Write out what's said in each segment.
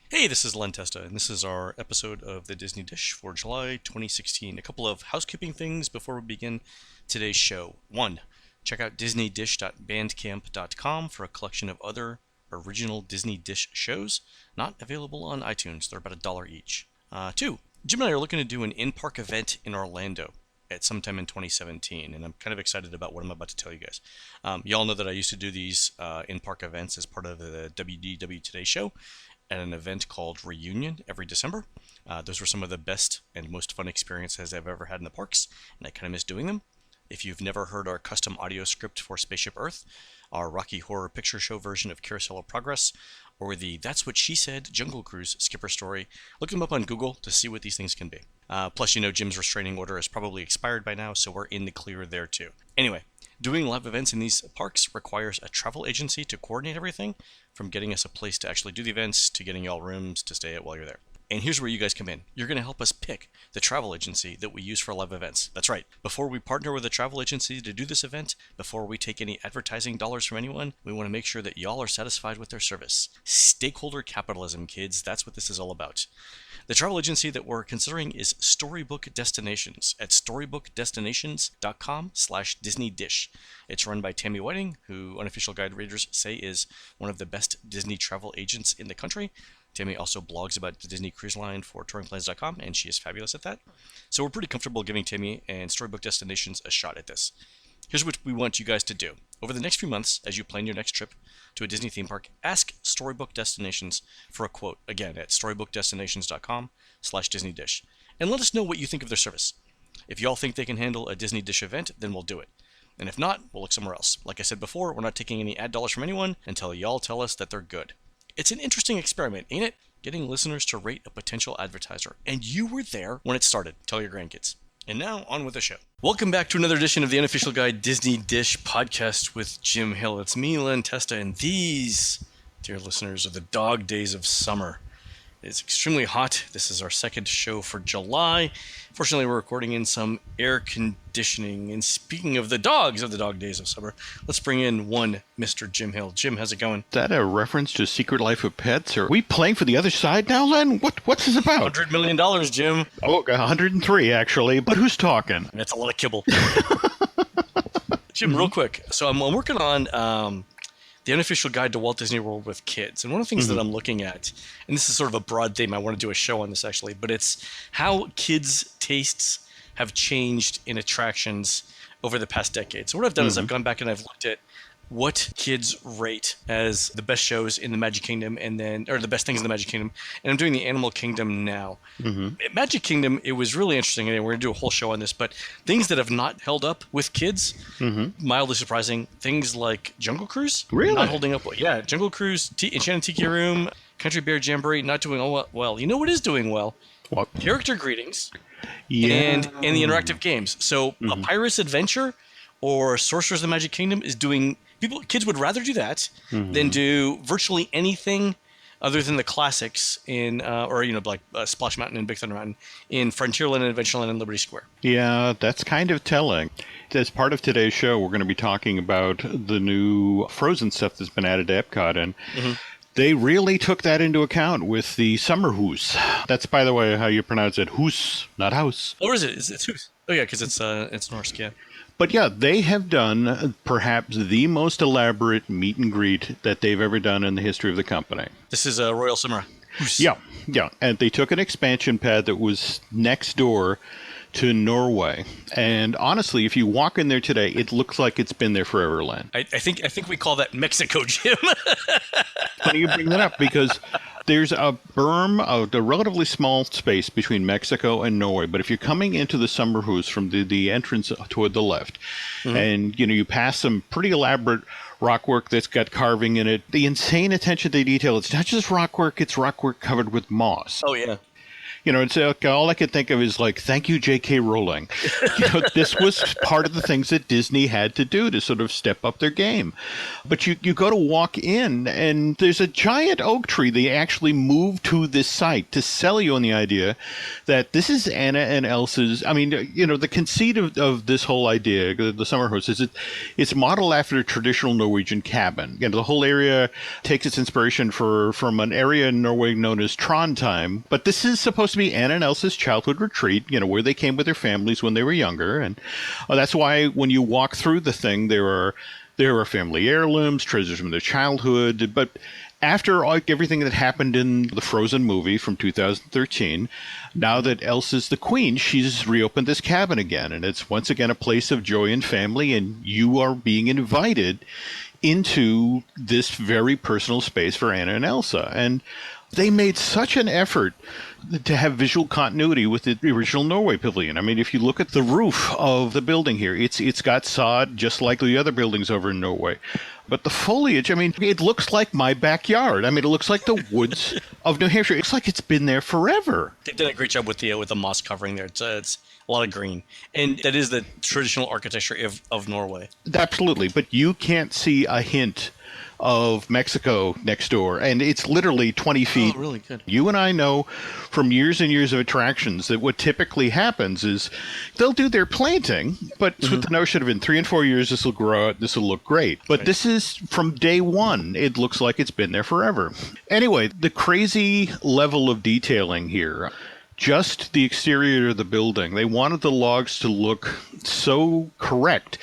Hey, this is Len Testa, and this is our episode of the Disney Dish for July 2016. A couple of housekeeping things before we begin today's show. One, check out disneydish.bandcamp.com for a collection of other original Disney Dish shows not available on iTunes. They're about $1 each. Two, Jim and I are looking to do an in-park event in Orlando at sometime in 2017, and I'm kind of excited about what I'm about to tell you guys. You all know that I used to do these in-park events as part of the WDW Today show at an event called Reunion every December. Those were some of the best and most fun experiences I've ever had in the parks, and I kind of miss doing them. If you've never heard our custom audio script for Spaceship Earth, our Rocky Horror Picture Show version of Carousel of Progress, or the That's What She Said Jungle Cruise skipper story, look them up on Google to see what these things can be. Plus, you know Jim's restraining order has probably expired by now, so we're in the clear there too. Anyway, doing live events in these parks requires a travel agency to coordinate everything, from getting us a place to actually do the events to getting y'all rooms to stay at while you're there. And here's where you guys come in. You're going to help us pick the travel agency that we use for live events. That's right. Before we partner with a travel agency to do this event, before we take any advertising dollars from anyone, we want to make sure that y'all are satisfied with their service. Stakeholder capitalism, kids. That's what this is all about. The travel agency that we're considering is Storybook Destinations at storybookedestinations.com/DisneyDish. It's run by Tammy Whiting, who unofficial guide readers say is one of the best Disney travel agents in the country. Tammy also blogs about the Disney Cruise Line for touringplans.com, and she is fabulous at that. So we're pretty comfortable giving Tammy and Storybook Destinations a shot at this. Here's what we want you guys to do. Over the next few months, as you plan your next trip to a Disney theme park, ask Storybook Destinations for a quote, again, at storybookedestinations.com/DisneyDish. And let us know what you think of their service. If y'all think they can handle a Disney Dish event, then we'll do it. And if not, we'll look somewhere else. Like I said before, we're not taking any ad dollars from anyone until y'all tell us that they're good. It's an interesting experiment, ain't it? Getting listeners to rate a potential advertiser. And you were there when it started. Tell your grandkids. And now, on with the show. Welcome back to another edition of the Unofficial Guide Disney Dish podcast with Jim Hill. It's me, Len Testa, and these, dear listeners, are the dog days of summer. It's extremely hot. This is our second show for July. Fortunately, we're recording in some air conditioning. And speaking of the dogs of the dog days of summer, let's bring in one Mr. Jim Hill. Jim, how's it going? Is that a reference to Secret Life of Pets? Are we playing for the other side now, Len? What's this about? $100 million, Jim. Oh, 103, actually. But who's talking? That's a lot of kibble. Jim, real quick. So I'm working on the unofficial guide to Walt Disney World with kids. And one of the things that I'm looking at, and this is sort of a broad theme, I want to do a show on this actually, but it's how kids' tastes have changed in attractions over the past decade. So what I've done is I've gone back and I've looked at what kids rate as the best shows in the Magic Kingdom, and then, or the best things in the Magic Kingdom, and I'm doing the Animal Kingdom now. At Magic Kingdom, it was really interesting, and we're going to do a whole show on this, but things that have not held up with kids, mildly surprising, things like Jungle Cruise, Really? not holding up well. Yeah, Jungle Cruise, Enchanted Tiki Room, Country Bear Jamboree, not doing all well. You know what is doing well? What? Character greetings Yeah. and the interactive games. So a Pirate's Adventure or Sorcerer's of the Magic Kingdom is doing... Kids would rather do that than do virtually anything other than the classics in, like Splash Mountain and Big Thunder Mountain in Frontierland and Adventureland and Liberty Square. Yeah, that's kind of telling. As part of today's show, we're going to be talking about the new Frozen stuff that's been added to Epcot, and they really took that into account with the Summer Hoos. That's, by the way, how you pronounce it. Hoos, not house. Or is it? It's Hoos. Oh, yeah, because it's Norse, yeah. But yeah, they have done perhaps the most elaborate meet and greet that they've ever done in the history of the company. This is Royal Samurai. Hoos. Yeah. And they took an expansion pad that was next door to Norway. And honestly, if you walk in there today, it looks like it's been there forever, Len. I think we call that Mexico, Jim. Funny you bring that up, because there's a berm, a relatively small space between Mexico and Norway. But if you're coming into the Summer Hoos from the entrance toward the left, and you pass some pretty elaborate rock work that's got carving in it, the insane attention to detail, it's not just rock work, it's rock work covered with moss. Oh, yeah. It's all I could think of is like, thank you, J.K. Rowling. This was part of the things that Disney had to do to sort of step up their game. But you go to walk in, and there's a giant oak tree. They actually moved to this site to sell you on the idea that this is Anna and Elsa's. I mean, the conceit of this whole idea, the summer house, is it's modeled after a traditional Norwegian cabin. The whole area takes its inspiration from an area in Norway known as Trondheim. But this is supposed to be Anna and Elsa's childhood retreat, where they came with their families when they were younger. And that's why when you walk through the thing, there are family heirlooms, treasures from their childhood. But after everything that happened in the Frozen movie from 2013, now that Elsa's the queen, she's reopened this cabin again. And it's once again a place of joy and family. And you are being invited into this very personal space for Anna and Elsa. And they made such an effort to have visual continuity with the original Norway pavilion. I mean, if you look at the roof of the building here, it's got sod just like the other buildings over in Norway. But the foliage, I mean, it looks like my backyard. I mean, it looks like the woods of New Hampshire. It's like it's been there forever. They've done a great job with the moss covering there. It's a lot of green. And that is the traditional architecture of Norway. Absolutely. But you can't see a hint of Mexico next door, and it's literally 20 feet. Oh, really good. You and I know from years and years of attractions that what typically happens is they'll do their planting, but it's with the notion of in 3 and 4 years this will grow out, this will look great. But this is from day one. It looks like it's been there forever. Anyway, the crazy level of detailing here. Just the exterior of the building. They wanted the logs to look so correct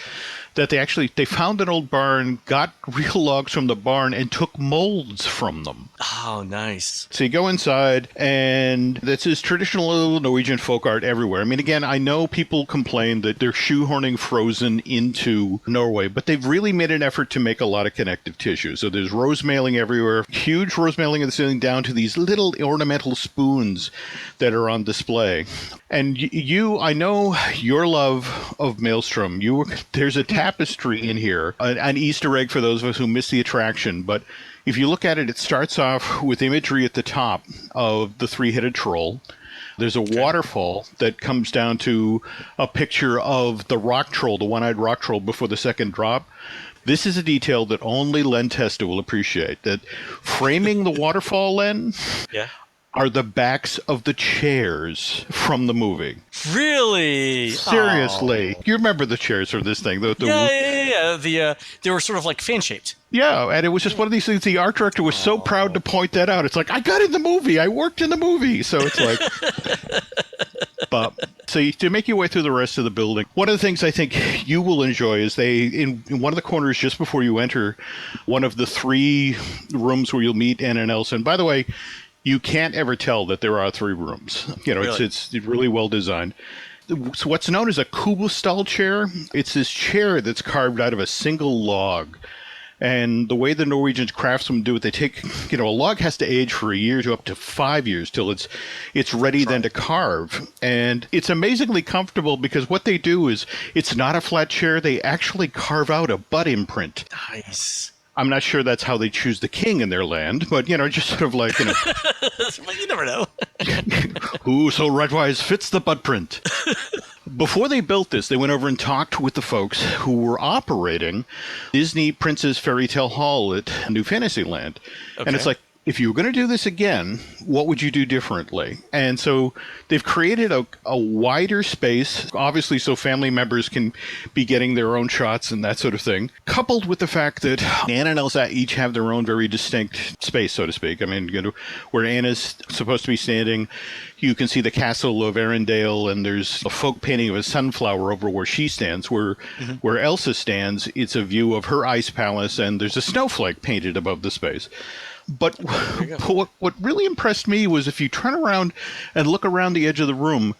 that they found an old barn, got real logs from the barn, and took molds from them. Oh, nice. So you go inside, and this is traditional Norwegian folk art everywhere. I mean, again, I know people complain that they're shoehorning Frozen into Norway, but they've really made an effort to make a lot of connective tissue. So there's rose mailing everywhere, huge rose mailing in the ceiling down to these little ornamental spoons that are on display. And I know your love of Maelstrom. There's a tapestry in here, an Easter egg for those of us who miss the attraction. But if you look at it, it starts off with imagery at the top of the three-headed troll. There's a waterfall that comes down to a picture of the rock troll, the one-eyed rock troll before the second drop. This is a detail that only Len Testa will appreciate. That framing the waterfall, Len, are the backs of the chairs from the movie. Really? Seriously. Oh. You remember the chairs from this thing? Yeah. They were sort of like fan-shaped. Yeah, and it was just one of these things. The art director was so proud to point that out. It's like, I got in the movie. I worked in the movie. So it's like... to make your way through the rest of the building, one of the things I think you will enjoy is in one of the corners just before you enter one of the 3 rooms where you'll meet Anna and Elsa. And by the way, you can't ever tell that there are 3 rooms. Really? It's really well designed. So what's known as a kubelstall chair, it's this chair that's carved out of a single log. And the way the Norwegian craftsmen do it, they take, a log has to age for a year to up to 5 years till it's ready then to carve. And it's amazingly comfortable because what they do is it's not a flat chair. They actually carve out a butt imprint. Nice. I'm not sure that's how they choose the king in their land, but, just sort of like, Well, you never know. Who so rightwise fits the butt print? Before they built this, they went over and talked with the folks who were operating Disney Princess Fairy Tale Hall at New Fantasyland. Okay. And it's like, if you were going to do this again, what would you do differently? And so they've created a wider space, obviously so family members can be getting their own shots and that sort of thing, coupled with the fact that Anna and Elsa each have their own very distinct space, so to speak. I mean, where Anna's supposed to be standing, you can see the castle of Arendelle, and there's a folk painting of a sunflower over where she stands. Where Elsa stands, it's a view of her ice palace, and there's a snowflake painted above the space. But what really impressed me was if you turn around and look around the edge of the room,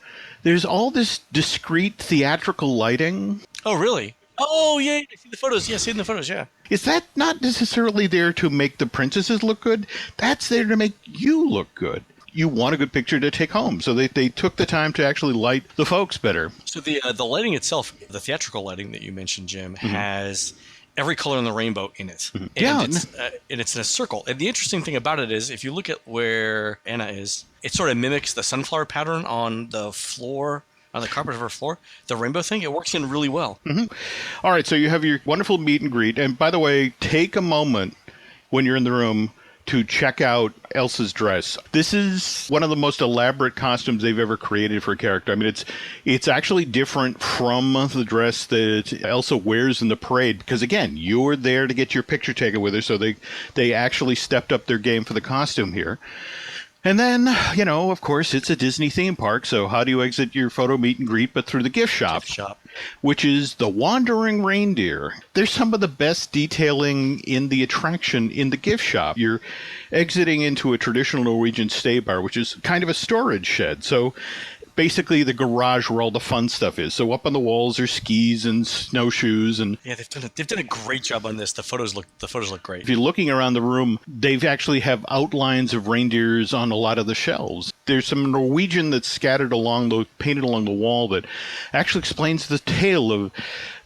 there's all this discrete theatrical lighting. Oh, really? Oh, yeah, I see the photos. Yeah, seen the photos, yeah. Is that not necessarily there to make the princesses look good? That's there to make you look good. You want a good picture to take home. So they took the time to actually light the folks better. So the lighting itself, the theatrical lighting that you mentioned, Jim, has every color in the rainbow in it. And Yeah. it's in a circle. And the interesting thing about it is, if you look at where Anna is, it sort of mimics the sunflower pattern on the floor, on the carpet of her floor. The rainbow thing, it works in really well. All right, so you have your wonderful meet and greet. And by the way, take a moment when you're in the room to check out Elsa's dress. This is one of the most elaborate costumes they've ever created for a character. I mean, it's actually different from the dress that Elsa wears in the parade, because again, you're there to get your picture taken with her, so they actually stepped up their game for the costume here. And then, of course, it's a Disney theme park, so how do you exit your photo meet and greet but through the gift shop? Which is the Wandering Reindeer. There's some of the best detailing in the attraction in the gift shop. You're exiting into a traditional Norwegian stay bar, which is kind of a storage shed. So basically the garage where all the fun stuff is. So up on the walls are skis and snowshoes, and yeah, they've done a great job on this. The photos look great. If you're looking around the room, they've actually have outlines of reindeers on a lot of the shelves. There's some Norwegian that's scattered painted along the wall that actually explains the tale of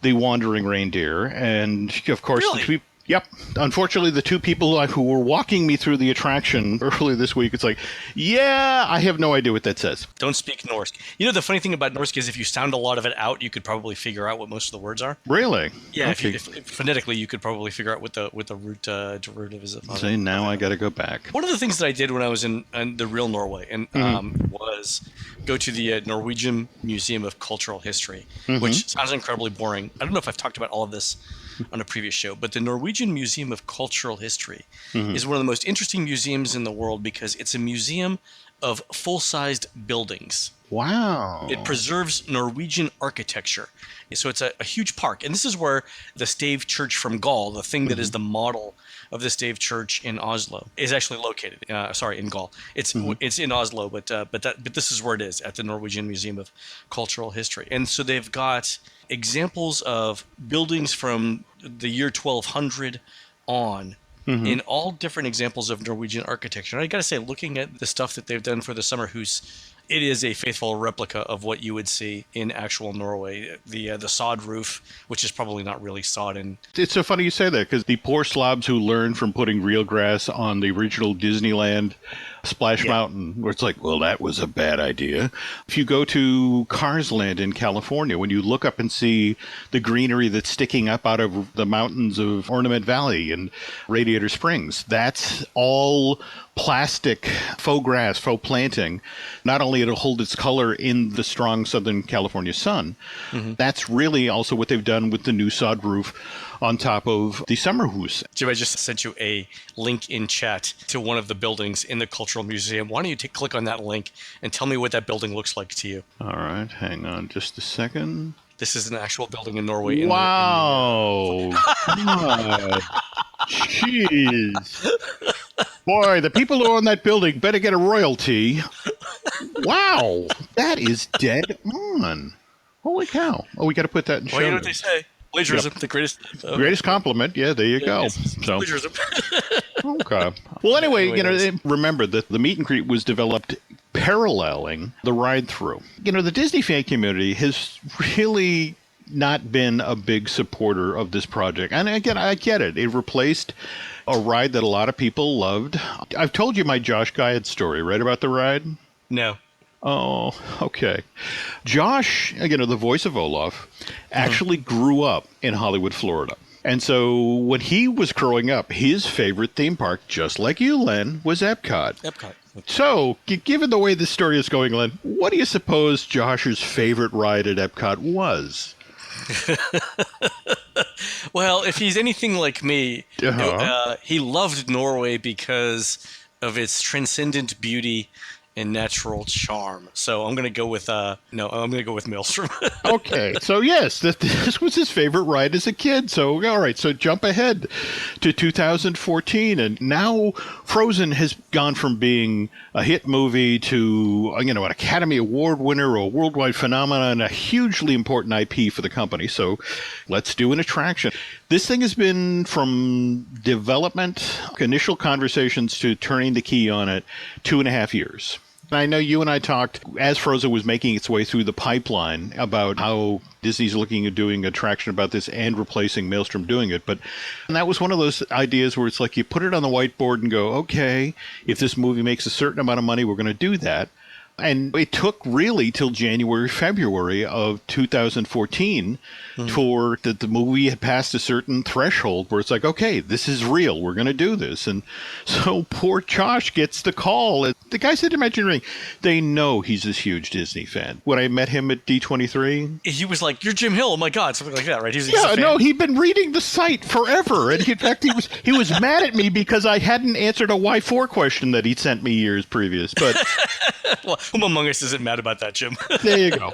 the wandering reindeer. And of course, really? Yep. Unfortunately, the two people who were walking me through the attraction early this week, it's like, yeah, I have no idea what that says. Don't speak Norse. The funny thing about Norse is if you sound a lot of it out, you could probably figure out what most of the words are. Really? Yeah. Okay. If phonetically, you could probably figure out what the root derivative is. Say, now I got to go back. One of the things that I did when I was in the real Norway was go to the Norwegian Museum of Cultural History, which sounds incredibly boring. I don't know if I've talked about all of this on a previous show, but the Norwegian Museum of Cultural History is one of the most interesting museums in the world because it's a museum of full-sized buildings. Wow. It preserves Norwegian architecture. So it's a huge park. And this is where the Stave Church from Gaul, the thing that is the model of the Stave Church in Oslo, is actually located. In Gaul. It's in Oslo, but this is where it is, at the Norwegian Museum of Cultural History. And so they've got examples of buildings from the year 1200 on in all different examples of Norwegian architecture. And I got to say, looking at the stuff that they've done for the summer house, it is a faithful replica of what you would see in actual Norway. The sod roof, which is probably not really sod. And it's so funny you say that, because the poor slobs who learned from putting real grass on the original Disneyland Splash Mountain, where it's like, well, that was a bad idea. If you go to Cars Land in California, when you look up and see the greenery that's sticking up out of the mountains of Ornament Valley and Radiator Springs, that's all plastic faux grass, faux planting. Not only it'll hold its color in the strong Southern California sun, that's really also what they've done with the new sod roof on top of the summer house. Jim, I just sent you a link in chat to one of the buildings in the Cultural Museum. Why don't you click on that link and tell me what that building looks like to you? All right, hang on just a second. This is an actual building in Norway. Wow. God. Jeez. Boy, the people who own that building better get a royalty. Wow. That is dead on. Holy cow. Oh, we got to put that in show. Well, you know what they say. Plagiarism, the greatest... greatest compliment. Yeah, there you go. So, plagiarism. Okay. Well, anyway, remember that the meet and greet was developed paralleling the ride-through. The Disney fan community has really not been a big supporter of this project. And again, I get it. It replaced a ride that a lot of people loved. I've told you my Josh Guyad story, right, about the ride? No. Oh, okay. Josh, the voice of Olaf, actually grew up in Hollywood, Florida. And so when he was growing up, his favorite theme park, just like you, Len, was Epcot. Epcot. So, given the way this story is going, Len, what do you suppose Josh's favorite ride at Epcot was? Well, if he's anything like me, he loved Norway because of its transcendent beauty and natural charm. So I'm going to go with Maelstrom. Okay. So yes, this was his favorite ride as a kid. So all right, so jump ahead to 2014, and now Frozen has gone from being a hit movie to an Academy Award winner, a worldwide phenomenon, a hugely important IP for the company. So let's do an attraction. This thing has been, from development, initial conversations, to turning the key on it, 2.5 years. I know you and I talked as Frozen was making its way through the pipeline about how Disney's looking at doing a attraction about this and replacing Maelstrom doing it. And that was one of those ideas where it's like you put it on the whiteboard and go, okay, if this movie makes a certain amount of money, we're going to do that. And it took really till January, February of 2014 for the movie had passed a certain threshold where it's like, okay, this is real. We're going to do this. And so poor Josh gets the call. The guys at Imagineering, they know he's this huge Disney fan. When I met him at D23, he was like, "You're Jim Hill, oh my God," something like that, right? He's a fan. No, he'd been reading the site forever. And in fact, he was mad at me because I hadn't answered a Y4 question that he'd sent me years previous. But well, whom among us isn't mad about that, Jim? There you go.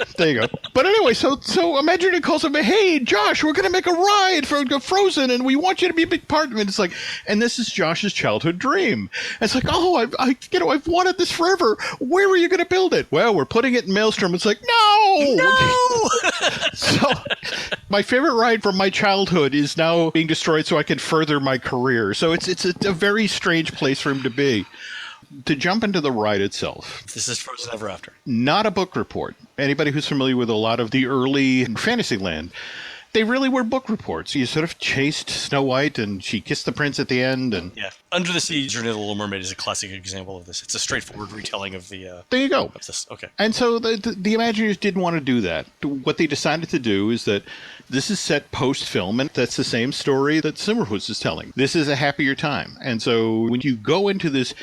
But anyway, so Imagineering calls him, hey, Josh, we're going to make a ride for Frozen, and we want you to be a big part of it. It's like, and this is Josh's childhood dream. And it's like, oh, I've wanted this forever. Where are you going to build it? Well, we're putting it in Maelstrom. It's like, no. So my favorite ride from my childhood is now being destroyed so I can further my career. So it's a very strange place for him to be. To jump into the ride itself. This is Frozen Ever After. Not a book report. Anybody who's familiar with a lot of the early Fantasyland, they really were book reports. You sort of chased Snow White and she kissed the prince at the end. And yeah, Under the Sea, Journey of the Little Mermaid is a classic example of this. It's a straightforward retelling of the... there you go. Of this. Okay. And so the Imagineers didn't want to do that. What they decided to do is that this is set post-film, and that's the same story that Simmerhus is telling. This is a happier time. And so when you go into this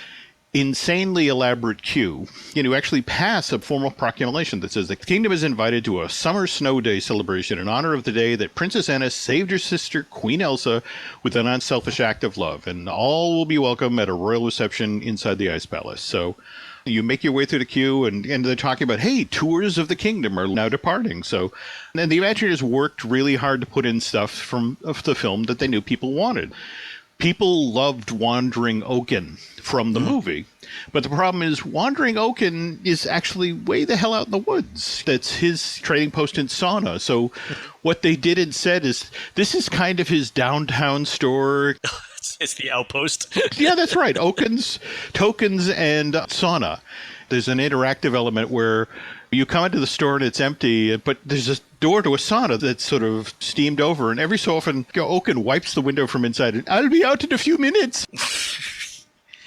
insanely elaborate queue, you actually pass a formal proclamation that says the kingdom is invited to a summer snow day celebration in honor of the day that Princess Anna saved her sister Queen Elsa with an unselfish act of love, and all will be welcome at a royal reception inside the Ice Palace. So you make your way through the queue, and they're talking about, hey, tours of the kingdom are now departing. So, and the Imagineers worked really hard to put in stuff from the film that they knew people wanted. People loved Wandering Oaken from the movie. But the problem is Wandering Oaken is actually way the hell out in the woods. That's his trading post in Sauna. So what they did instead is this is kind of his downtown store. It's the outpost. Yeah, that's right. Oaken's, Tokens, and Sauna. There's an interactive element where you come into the store and it's empty, but there's a door to a sauna that's sort of steamed over, and every so often Oaken wipes the window from inside and I'll be out in a few minutes.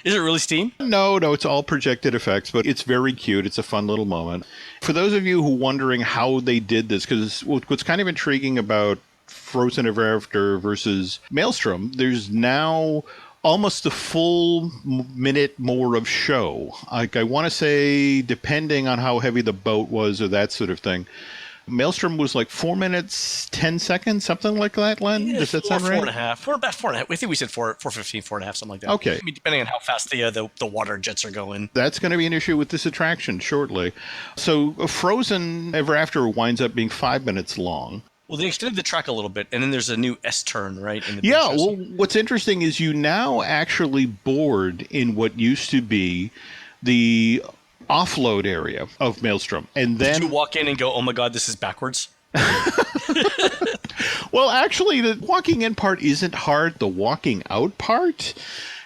Is it really steam? No, it's all projected effects, but it's very cute. It's a fun little moment. For those of you who are wondering how they did this, because what's kind of intriguing about Frozen Ever After versus Maelstrom, there's now almost a full minute more of show. Like, I want to say, depending on how heavy the boat was or that sort of thing, Maelstrom was like 4 minutes, 10 seconds, something like that, Len? Yeah, Does that sound right? 4.5. We're about 4.5. I think we said 4:15, 4.5, something like that. Okay. I mean, depending on how fast the water jets are going. That's going to be an issue with this attraction shortly. So Frozen Ever After winds up being 5 minutes long. Well, they extended the track a little bit, and then there's a new S-turn, right? In the yeah, well, what's interesting is you now actually board in what used to be the offload area of Maelstrom. And then did you walk in and go, oh my God, this is backwards? Well, actually, the walking in part isn't hard. The walking out part,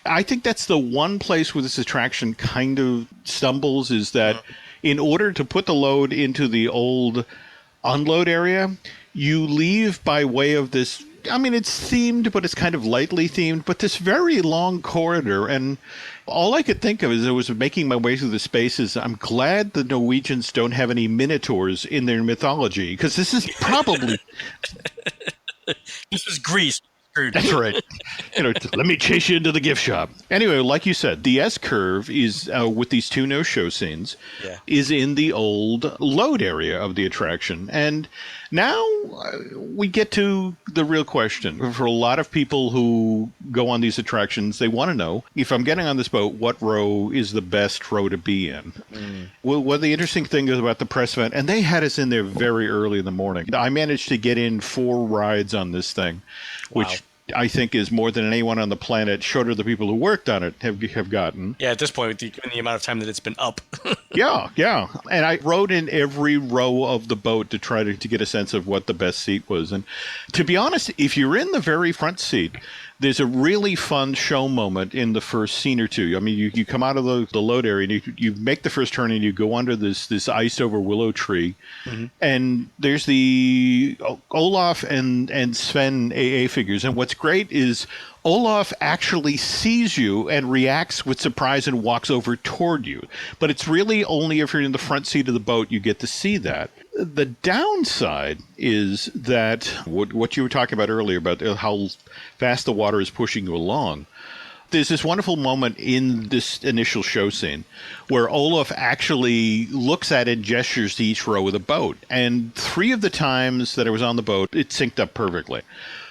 I think that's the one place where this attraction kind of stumbles, is that in order to put the load into the old unload area, you leave by way of this, I mean, it's themed, but it's kind of lightly themed, but this very long corridor. And all I could think of as I was making my way through the spaces, I'm glad the Norwegians don't have any minotaurs in their mythology, because this is probably... This is Greece. That's right. Let me chase you into the gift shop. Anyway, like you said, the S-curve is, with these two no-show scenes, is in the old load area of the attraction. And now we get to the real question. For a lot of people who go on these attractions, they want to know, if I'm getting on this boat, what row is the best row to be in? Well, one of the interesting things about the press event, and they had us in there very early in the morning. I managed to get in 4 rides on this thing, which I think is more than anyone on the planet, short of the people who worked on it, have gotten. Yeah, at this point, given the amount of time that it's been up. Yeah. And I rode in every row of the boat to try to get a sense of what the best seat was. And to be honest, if you're in the very front seat, There's a really fun show moment in the first scene or two. I mean, you come out of the load area and you make the first turn and you go under this iced over willow tree. Mm-hmm. And there's the Olaf and Sven AA figures. And what's great is Olaf actually sees you and reacts with surprise and walks over toward you. But it's really only if you're in the front seat of the boat you get to see that. The downside is that what you were talking about earlier about how fast the water is pushing you along. There's this wonderful moment in this initial show scene where Olaf actually looks at and gestures to each row of the boat. And 3 of the times that I was on the boat, it synced up perfectly.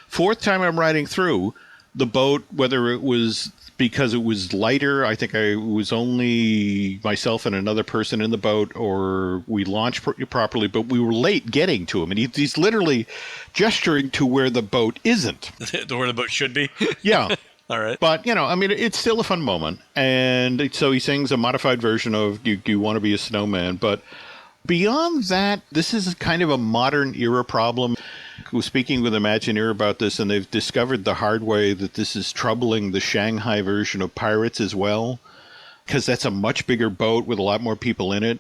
4th time I'm riding through, the boat, whether it was because it was lighter, I think I was only myself and another person in the boat, or we launched properly, but we were late getting to him. And he's literally gesturing to where the boat isn't. Where the boat should be? Yeah. All right. But, I mean, it's still a fun moment. And so he sings a modified version of You Want to Be a Snowman. But beyond that, this is kind of a modern era problem. I was speaking with Imagineer about this, and they've discovered the hard way that this is troubling the Shanghai version of Pirates as well, because that's a much bigger boat with a lot more people in it.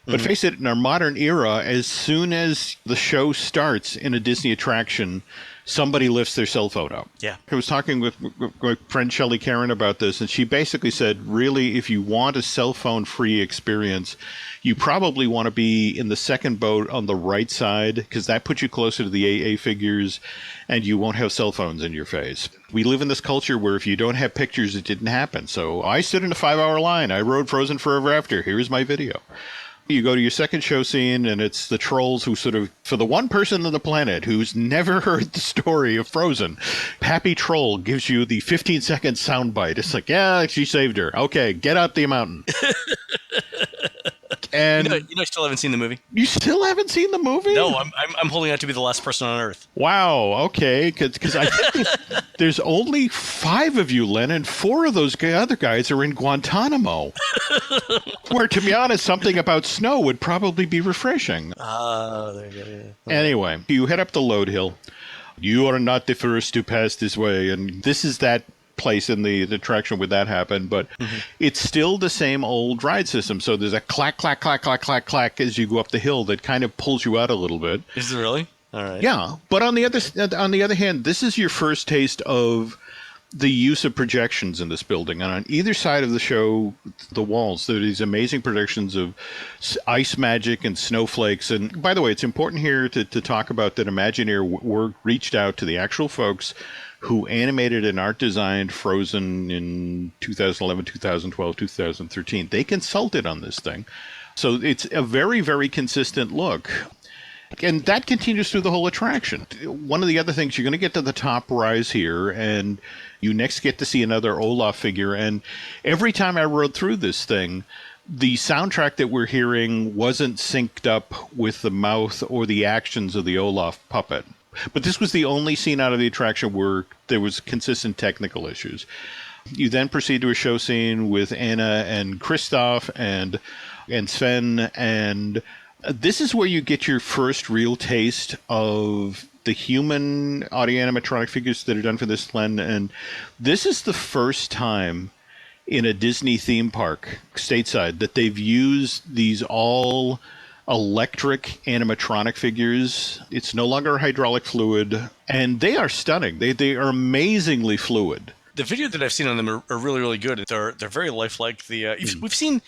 But face it, in our modern era, as soon as the show starts in a Disney attraction, somebody lifts their cell phone up. Yeah. I was talking with my friend Shelley Karen about this, and she basically said, really, if you want a cell phone-free experience, you probably want to be in the second boat on the right side, because that puts you closer to the AA figures, and you won't have cell phones in your face. We live in this culture where if you don't have pictures, it didn't happen. So I stood in a 5-hour line. I rode Frozen Forever After. Here's my video. You go to your second show scene, and it's the trolls who sort of, for the one person on the planet who's never heard the story of Frozen, Happy Troll gives you the 15-second soundbite. It's like, yeah, she saved her. Okay, get up the mountain. And I still haven't seen the movie. You still haven't seen the movie? No, I'm holding out to be the last person on Earth. Wow. Okay, because I think there's only 5 of you, Len, and 4 of those other guys are in Guantanamo. Where, to be honest, something about snow would probably be refreshing. There you go. Yeah. Anyway, you head up the load hill. You are not the first to pass this way, and this is that place in the attraction where that happened, but it's still the same old ride system. So there's a clack, clack, clack, clack, clack, clack as you go up the hill that kind of pulls you out a little bit. Is it really? All right. Yeah, but on the other hand, this is your first taste of the use of projections in this building. And on either side of the show, the walls, there are these amazing projections of ice magic and snowflakes. And by the way, it's important here to talk about that Imagineer reached out to the actual folks who animated and art designed Frozen in 2011, 2012, 2013. They consulted on this thing. So it's a very, very consistent look. And that continues through the whole attraction. One of the other things, you're going to get to the top rise here, and you next get to see another Olaf figure. And every time I rode through this thing, the soundtrack that we're hearing wasn't synced up with the mouth or the actions of the Olaf puppet. But this was the only scene out of the attraction where there was consistent technical issues. You then proceed to a show scene with Anna and Kristoff and Sven, and this is where you get your first real taste of the human audio animatronic figures that are done for this Len. And this is the first time in a Disney theme park stateside that they've used these all electric animatronic figures. It's no longer hydraulic fluid, and they are stunning. They are amazingly fluid. The video that I've seen on them are really, really good. They're very lifelike. We've seen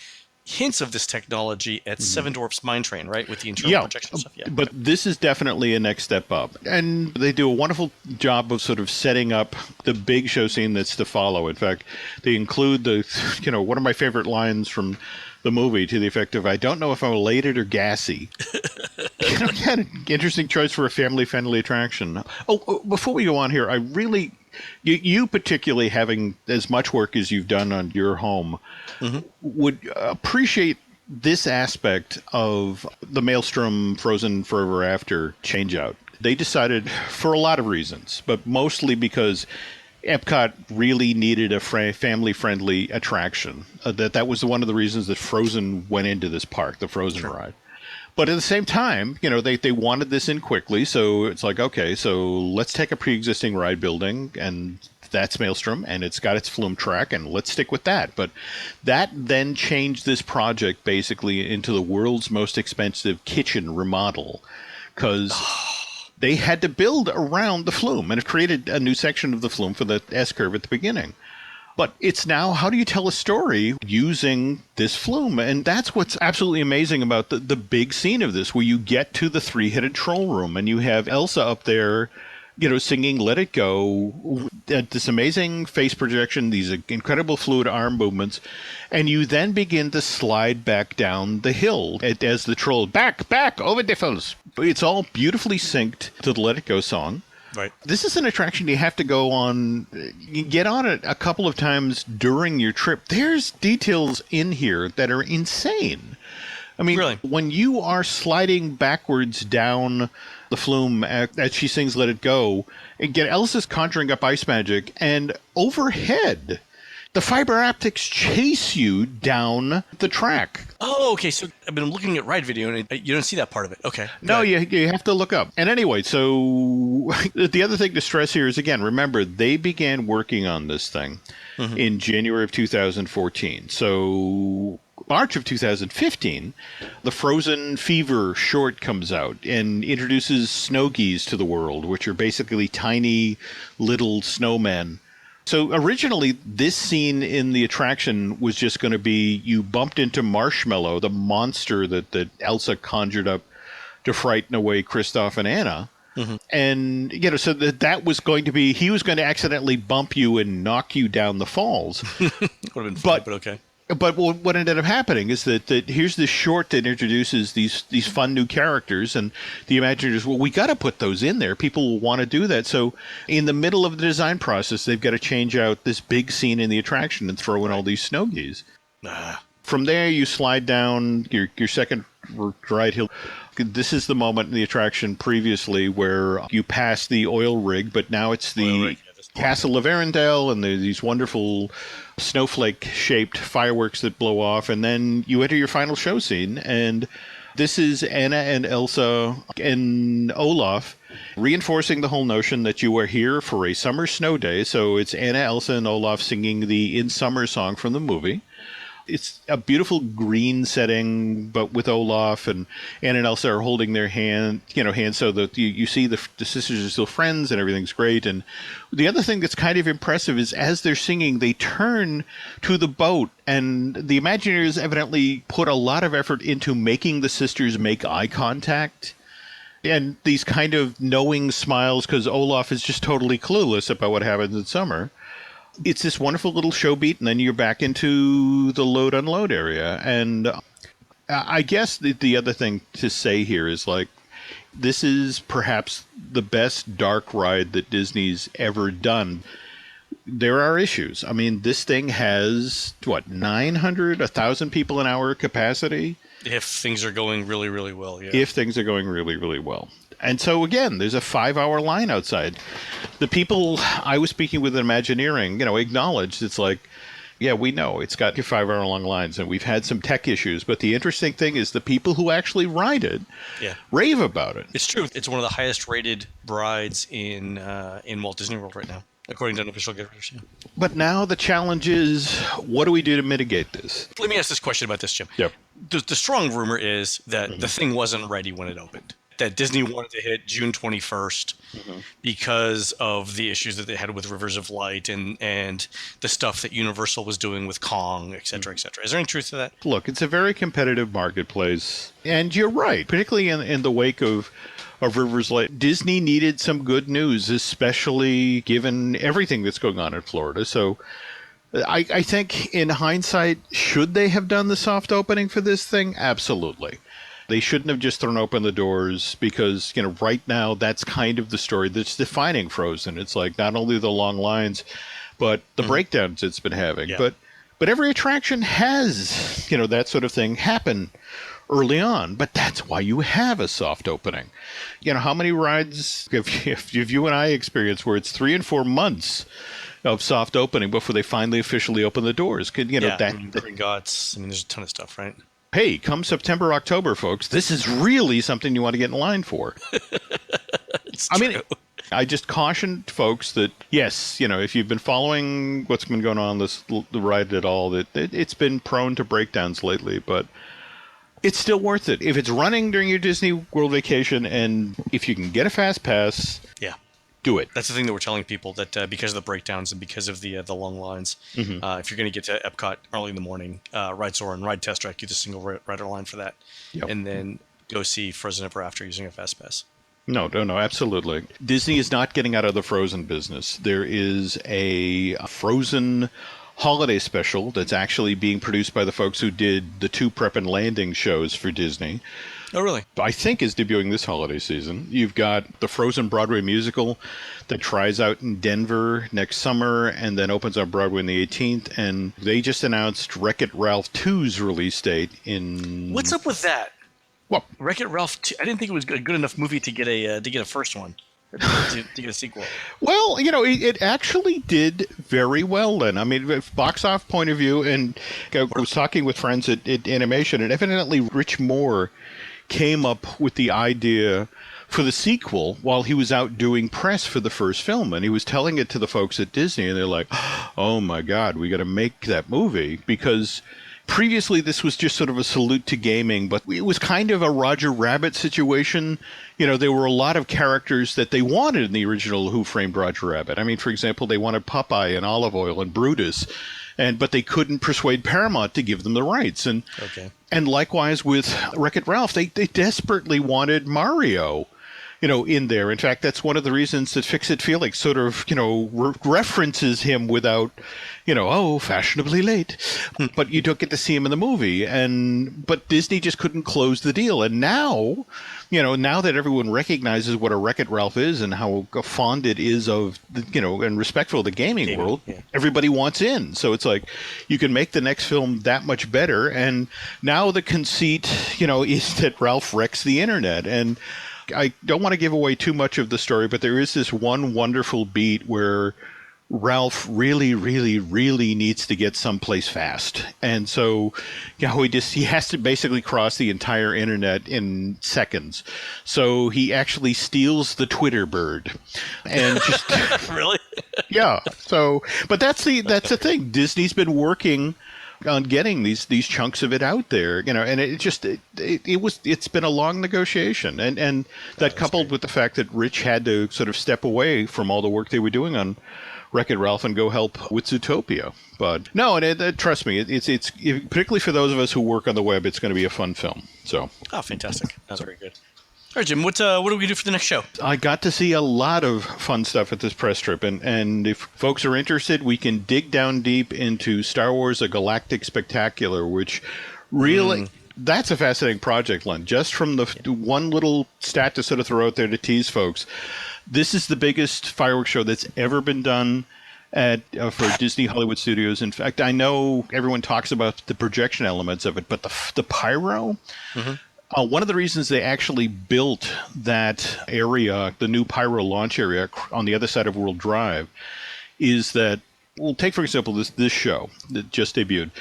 hints of this technology at Seven Dwarfs Mine Train, right? With the internal projection stuff. Yeah. But this is definitely a next step up. And they do a wonderful job of sort of setting up the big show scene that's to follow. In fact, they include one of my favorite lines from the movie to the effect of, I don't know if I'm elated or gassy. Interesting choice for a family-friendly attraction. Oh, before we go on here, I really... You particularly, having as much work as you've done on your home, would appreciate this aspect of the Maelstrom Frozen Forever After changeout. They decided, for a lot of reasons, but mostly because Epcot really needed a family-friendly attraction. That was one of the reasons that Frozen went into this park, the Frozen ride. But at the same time, they wanted this in quickly, so it's like, okay, so let's take a pre-existing ride building and that's Maelstrom, and it's got its flume track, and let's stick with that. But that then changed this project basically into the world's most expensive kitchen remodel, because they had to build around the flume, and it created a new section of the flume for the S-curve at the beginning. But it's now, how do you tell a story using this flume? And that's what's absolutely amazing about the big scene of this, where you get to the three-headed troll room, and you have Elsa up there, singing Let It Go, this amazing face projection, these incredible fluid arm movements, and you then begin to slide back down the hill as the troll, back, over the hills. It's all beautifully synced to the Let It Go song. Right. This is an attraction you have to go on. You get on it a couple of times during your trip. There's details in here that are insane. I mean, really? When you are sliding backwards down the flume as she sings Let It Go, and get Elsa's conjuring up ice magic, and overhead, the fiber optics chase you down the track. Oh, okay. So I've been looking at ride video, and you don't see that part of it. Okay. No, you have to look up. And anyway, so the other thing to stress here is, again, remember, they began working on this thing in January of 2014. So March of 2015, the Frozen Fever short comes out and introduces snow geese to the world, which are basically tiny little snowmen. So originally, this scene in the attraction was just going to be you bumped into Marshmallow, the monster that Elsa conjured up to frighten away Kristoff and Anna. And, so that was going to be, he was going to accidentally bump you and knock you down the falls. Would have been funny, but okay. But what ended up happening is that here's this short that introduces these fun new characters, and the Imagineers, well, we got to put those in there. People will want to do that. So in the middle of the design process, they've got to change out this big scene in the attraction and throw in all these snow geese. From there, you slide down your second ride hill. This is the moment in the attraction previously where you pass the oil rig, but now it's the Castle of Arendelle, and there's these wonderful snowflake-shaped fireworks that blow off, and then you enter your final show scene, and this is Anna and Elsa and Olaf reinforcing the whole notion that you are here for a summer snow day. So it's Anna, Elsa, and Olaf singing the In Summer song from the movie. It's a beautiful green setting, but with Olaf and Anna and Elsa are holding their hands so that you see the sisters are still friends and everything's great. And the other thing that's kind of impressive is as they're singing, they turn to the boat, and the Imagineers evidently put a lot of effort into making the sisters make eye contact. And these kind of knowing smiles, because Olaf is just totally clueless about what happens in summer. It's this wonderful little show beat, and then you're back into the load-unload area. And I guess the other thing to say here is, this is perhaps the best dark ride that Disney's ever done. There are issues. I mean, this thing has, 900, 1,000 people an hour capacity? If things are going really, really well, yeah. If things are going really, really well. And so, again, there's a 5-hour line outside. The people I was speaking with in Imagineering, acknowledged it's we know it's got 5-hour long lines, and we've had some tech issues. But the interesting thing is the people who actually ride it rave about it. It's true. It's one of the highest rated rides in Walt Disney World right now, according to unofficial get raters. Yeah. But now the challenge is, what do we do to mitigate this? Let me ask this question about this, Jim. Yep. The strong rumor is that the thing wasn't ready when it opened. That Disney wanted to hit June 21st because of the issues that they had with Rivers of Light and the stuff that Universal was doing with Kong, et cetera, et cetera. Is there any truth to that? Look, it's a very competitive marketplace. And you're right, particularly in the wake of Rivers Light. Disney needed some good news, especially given everything that's going on in Florida. So I think in hindsight, should they have done the soft opening for this thing? Absolutely. They shouldn't have just thrown open the doors because, right now that's kind of the story that's defining Frozen. It's not only the long lines, but the breakdowns it's been having. Yeah. But every attraction has, that sort of thing happen early on. But that's why you have a soft opening. How many rides if you and I experience where it's 3 and 4 months of soft opening before they finally officially open the doors? Green Gots. There's a ton of stuff, right? Hey, come September, October, folks, this is really something you want to get in line for. It's true. I just cautioned folks that, yes, if you've been following what's been going on the ride at all, that it's been prone to breakdowns lately, but it's still worth it. If it's running during your Disney World vacation, and if you can get a fast pass, Yeah. do it. That's the thing that we're telling people, that because of the breakdowns and because of the long lines, if you're going to get to Epcot early in the morning, ride Soarin', ride Test Track, use a single rider line for that, Yep. and then go see Frozen Ever After using a fast pass. No, absolutely. Disney is not getting out of the Frozen business. There is a Frozen holiday special that's actually being produced by the folks who did the 2 Prep and Landing shows for Disney. Oh, really? I think is debuting this holiday season. You've got the Frozen Broadway musical that tries out in Denver next summer and then opens on Broadway on the 18th. And they just announced Wreck-It Ralph 2's release date in... What's up with that? What? Wreck-It Ralph 2, I didn't think it was a good enough movie to get a first one. To get a sequel. Well, it actually did very well then. I mean, box off point of view, and I was talking with friends at Animation, and evidently Rich Moore came up with the idea for the sequel while he was out doing press for the first film, and he was telling it to the folks at Disney, and they're like, oh my God, we got to make that movie, because previously this was just sort of a salute to gaming, but it was kind of a Roger Rabbit situation. There were a lot of characters that they wanted in the original Who Framed Roger Rabbit. I mean, for example, they wanted Popeye and Olive Oyl and Brutus, but they couldn't persuade Paramount to give them the rights. And likewise with Wreck-It Ralph, they desperately wanted Mario, in there. In fact, that's one of the reasons that Fix-It Felix sort of, references him without, fashionably late. But you don't get to see him in the movie. But Disney just couldn't close the deal. And now, now that everyone recognizes what a Wreck-It Ralph is and how fond it is of, and respectful of the gaming world, everybody wants in. So it's like, you can make the next film that much better. And now the conceit, is that Ralph wrecks the internet. And I don't want to give away too much of the story, but there is this one wonderful beat where Ralph really, really, really needs to get someplace fast. And so, he has to basically cross the entire internet in seconds. So he actually steals the Twitter bird. And just Really? Yeah. So, but that's the thing. Disney's been working on getting these chunks of it out there, and it's been a long negotiation, and that coupled with the fact that Rich had to sort of step away from all the work they were doing on Wreck-It Ralph and go help with Zootopia. But no, and trust me, it's particularly for those of us who work on the web, it's going to be a fun film. So, fantastic! That's very good. All right, Jim, what do we do for the next show? I got to see a lot of fun stuff at this press trip, and if folks are interested, we can dig down deep into Star Wars: A Galactic Spectacular, which really... That's a fascinating project, Len. Just from the one little stat to sort of throw out there to tease folks, this is the biggest fireworks show that's ever been done for Disney Hollywood Studios. In fact, I know everyone talks about the projection elements of it, but the pyro... one of the reasons they actually built that area, the new pyro launch area on the other side of World Drive, is that, well, take for example this show that just debuted.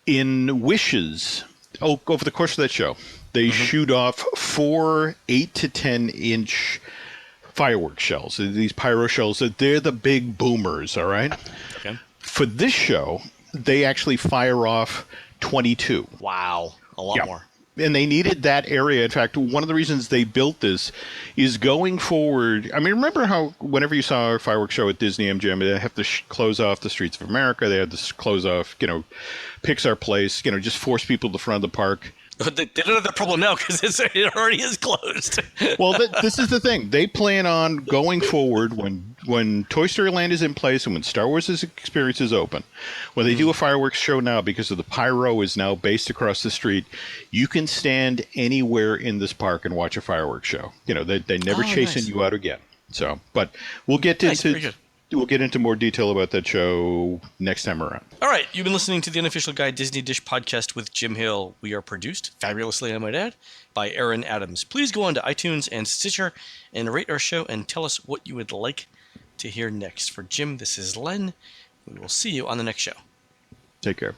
In Wishes, over the course of that show, they shoot off 4 8 to 10 inch fireworks shells. These pyro shells, they're the big boomers, all right? Okay. For this show, they actually fire off 22. Wow, a lot more. And they needed that area. In fact, one of the reasons they built this is going forward. I mean, remember how whenever you saw a fireworks show at Disney MGM, they have to close off the Streets of America. They had to close off, Pixar Place, just force people to the front of the park. They don't have that problem now because it already is closed. Well, this is the thing. They plan on going forward when Toy Story Land is in place and when Star Wars Experience is open. When they do a fireworks show now, because of the pyro is now based across the street, you can stand anywhere in this park and watch a fireworks show. They never chasing you out again. So, but we'll get into... We'll get into more detail about that show next time around. All right. You've been listening to the Unofficial Guide Disney Dish podcast with Jim Hill. We are produced, fabulously I might add, by Aaron Adams. Please go on to iTunes and Stitcher and rate our show and tell us what you would like to hear next. For Jim, this is Len. We will see you on the next show. Take care.